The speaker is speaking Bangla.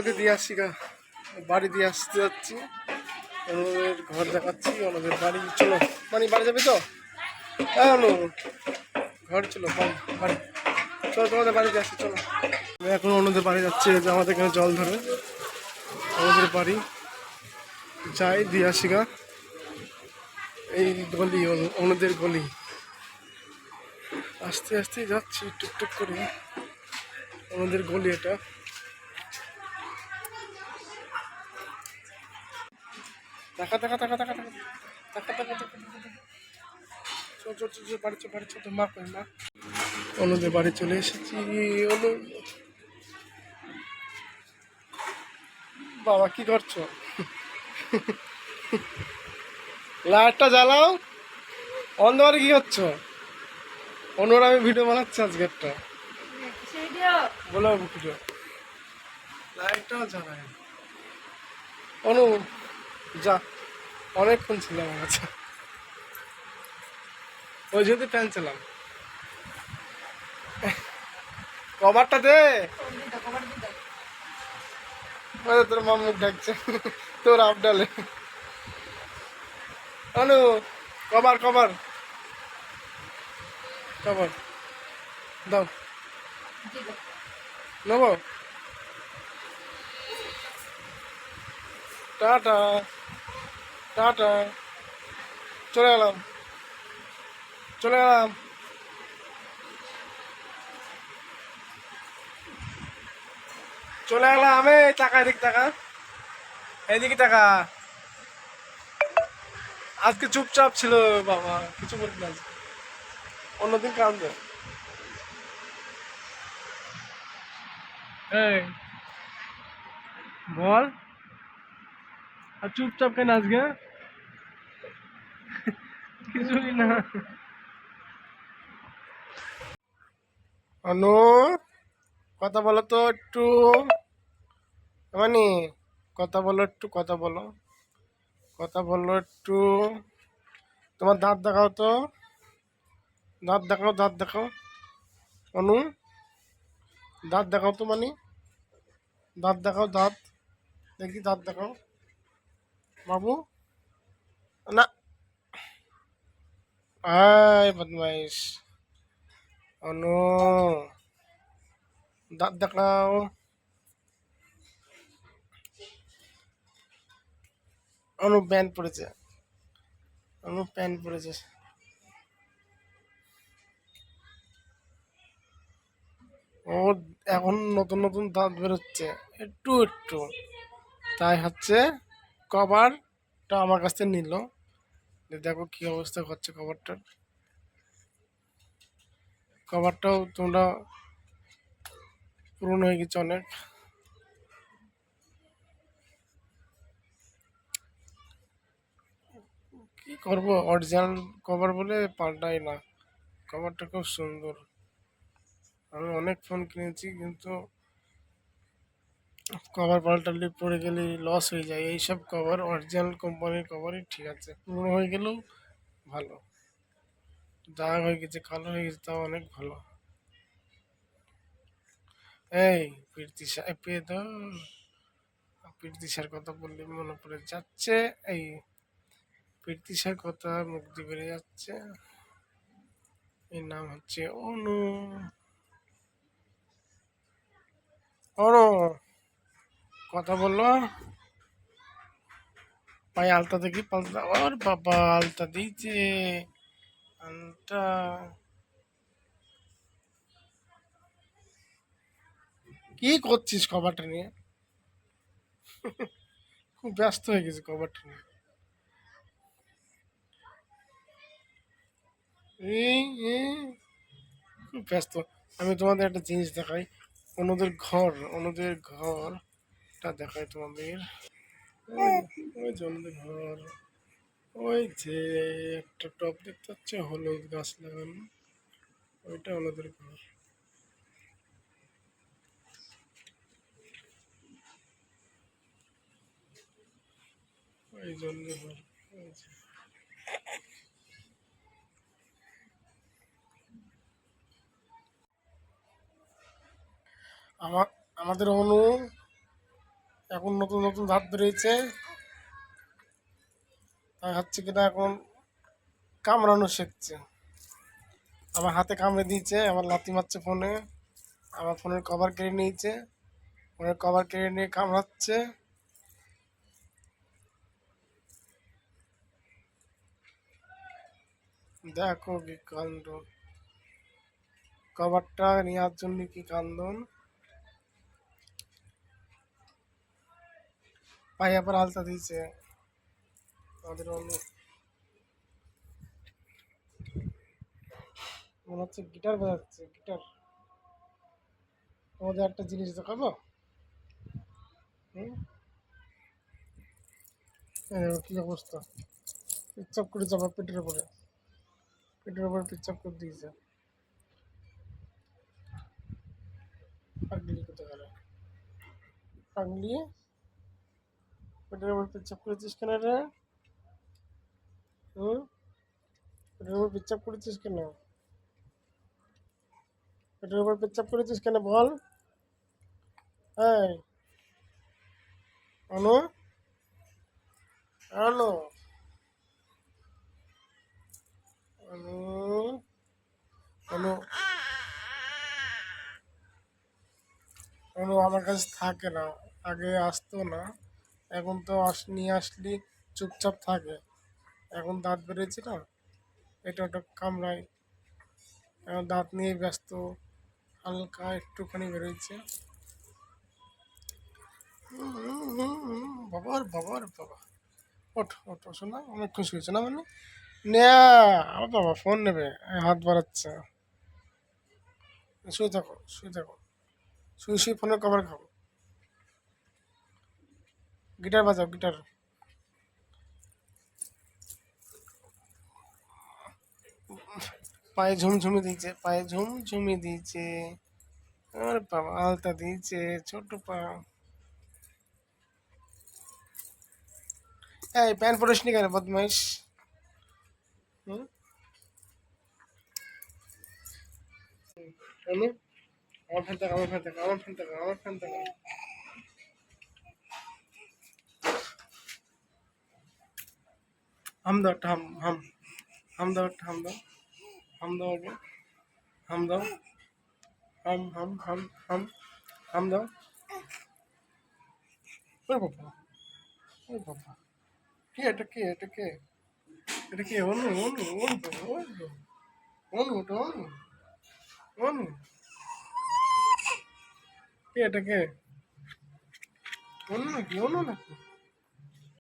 অনুকে দিয়ে আসছি গা, বাড়ি দিয়ে আসতে যাচ্ছি। অনুদের ঘর দেখাচ্ছি, অনুদের বাড়ি। চলো মানে বাড়ি যাবি তো? হ্যাঁ অনু, ঘর চলো, বাড়ি বাড়ি চলো, তোমাদের বাড়িতে আসছি চলো। আমি এখন অনুদের বাড়ি যাচ্ছি, যে আমাদের এখানে জল ধরে আমাদের বাড়ি যাই দিয়ে আসি গা। এই গলি অনুদের গলি, আস্তে আস্তে যাচ্ছি টুকটুক করে। আমাদের গলি এটা। টাকা টাকা টাকা টাকা টাকা টাকা টাকা টাকা চল চল চল বাড়ি চল, বাড়ি চল। তো মা কই মা? অনুদের বাড়ি চলে এসেছি। অনু বাবা কি করছো? লাইটটা জ্বালাও। অন্ধকারে কি করছো? অনুর আমি ভিডিও বানাচ্ছি আজকে একটা, বলো ভিডিও। লাইটটাও জ্বালায় অনু, যা অনেকক্ষণ ছিলাম আমার কাছে, ওই জন্য ফ্যান ছিলাম। কভারটা দে, তোর মা মুখ ডাকছে, তোর আবডালে। অনু কভার কভার কভার দাও, নেবো। টাটা টাটা, চলে গেলাম চলে গেলাম। চলে গেলাম আমি। টাকা এদিকে টাকা, এদিকে টাকা। আজকে চুপচাপ ছিল বাবা, কিছু বলতে না। অন্যদিন কান্দে। এই বল, আর চুপচাপ কেন আজকে? কিছুই না। অনু কথা বলো তো একটু, মানে কথা বলো একটু, কথা বলো, কথা বলো একটু। তোমার দাঁত দেখাও তো, দাঁত দেখাও, দাঁত দেখাও। অনু দাঁত দেখাও তো, মানে দাঁত দেখাও, দাঁত দেখি, দাঁত দেখাও বাবু। না, আয় বদমাইশ। অনু দাঁত দেখাও। অনু প্যান্ট পড়েছে, অনু প্যান্ট পড়েছে। ও এখন নতুন নতুন দাঁত বেরোচ্ছে একটু একটু, তাই হচ্ছে কভারটা আমার কাছ থেকে নিল। দেখো কি অবস্থা করছে কভারটার। কভারটাও তোমরা পুরনো হয়ে গেছে অনেক। কি করবো, অরিজিনাল কভার বলে পাল্টাই না। কভারটা খুব সুন্দর। আমি অনেক ফোন কিনেছি কিন্তু কভার পাল্টালে পড়ে গেলে লস হয়ে যায়। এইসব কভার অরিজিনাল কোম্পানির কভারই ঠিক আছে, পুরনো হয়ে গেলেও ভালো। দাগ হয়ে গেছে, কালো হয়ে গেছে, তাও অনেক ভালো। এই প্রীতিশা পেয়ে ধর, প্রীতিশার কথা বললে মনে পড়ে যাচ্ছে। এই প্রীতিশার কথা মুখ দিয়ে বেরিয়ে যাচ্ছে। এর নাম হচ্ছে অনু। অনু কথা বললো। পায়ে আলতা দেখি, পাল্টা ওর বাবা আলতা দিয়েছে। আলতা কি করছিস কভারটা নিয়ে? খুব ব্যস্ত হয়ে গেছে কভারটা নিয়ে। এই এই, খুব ব্যস্ত। আমি তোমাদের একটা জিনিস দেখাই, অনুদের ঘরটা দেখাই তোমাদের। ওই ওই যে অনুদের ঘর, ওই যে একটা টব দেখতে পাচ্ছ হলুদ গাছ লাগানো, ওইটা অনুদের ঘর। ওই জন্য ঘর, ওই যে। আমার আমাদের অনু এখন নতুন নতুন দাঁত বেরিয়েছে, তাই হচ্ছে কিনা এখন কামড়ানো শিখছে। আমার হাতে কামড়ে দিয়েছে, আমার লাথি মারছে ফোনে, আমার ফোনের কভার কেড়ে নিয়েছে, ফোনের কভার কেড়ে নিয়ে কামড়াচ্ছে। দেখো কি কাণ্ড, কভারটা নেওয়ার জন্য কি কান্দন। পায়ে আবার আলতা দিয়েছে আমাদের অনু। মনে হচ্ছে গিটার বাজাচ্ছে, গিটার। তোমাদের একটা জিনিস দেখাবো। হুম, এই দেখো কি অবস্থা, পিচ্চাপ করে চাপা পেটের উপরে, পেটের উপরে পিচ্চাপ করে দিয়েছে। পাগলি কোথায় গেল, পাগলি পেটের উপর পিচ্চাপ করেছিস কেন রে? হুম, পেটের উপর পিচ্চাপ করেছিস কেন? পেটের উপর পেচ্চাপ করেছিস কেন বল? এই অনু, অনু, অনু, অনু, অনু আমার কাছে থাকে না, আগে আসতো না, এখন তো নিয়ে আসলি চুপচাপ থাকে। এখন দাঁত বেরিয়েছে না, এটা ওটা কামড়ায়, এখন দাঁত নিয়ে ব্যস্ত, হালকা একটুখানি বেরোচ্ছে। বাবার বাবার বাবা, ওঠ ওঠ শোনা, অনেক খুশি হয়েছে না মানে। নেয়া, আমার বাবা ফোন নেবে, হাত বাড়াচ্ছে। শুয়ে থাকো, শুয়ে থাকো, শুয়ে শুয়ে ফোনের কভার খাও। গিটার বাজাও, গিটার। পায়ে ঝুমঝুমি দিয়েছে, পায়ে ঝুমঝুমি দিয়েছে। আর বাবা আলতা দিয়েছে, ছোট পা। এই প্যান্ট পরিস নি কেন বদমাইশ? হুম, অনু, আমার ফ্যান থাকা, আমার ফ্যান থাকা, আমার ফ্যান থাকা, আমার ফ্যান থাকা। হাম দাও একটা, হাম হাম, হাম দাও একটা, হাম দাও, হাম দাও আগে, হাম দাও, হাম হাম হাম হাম, হাম দাও। ওই বাবা, ওই বাবা, কে এটা, কে এটা, কে এটা, কে? অনু, অনু, অনু বাবা, অনু বাবা, অনু ওটা, অনু, অনু, কে এটা, কে? অনু নাকি, অনু নাকি?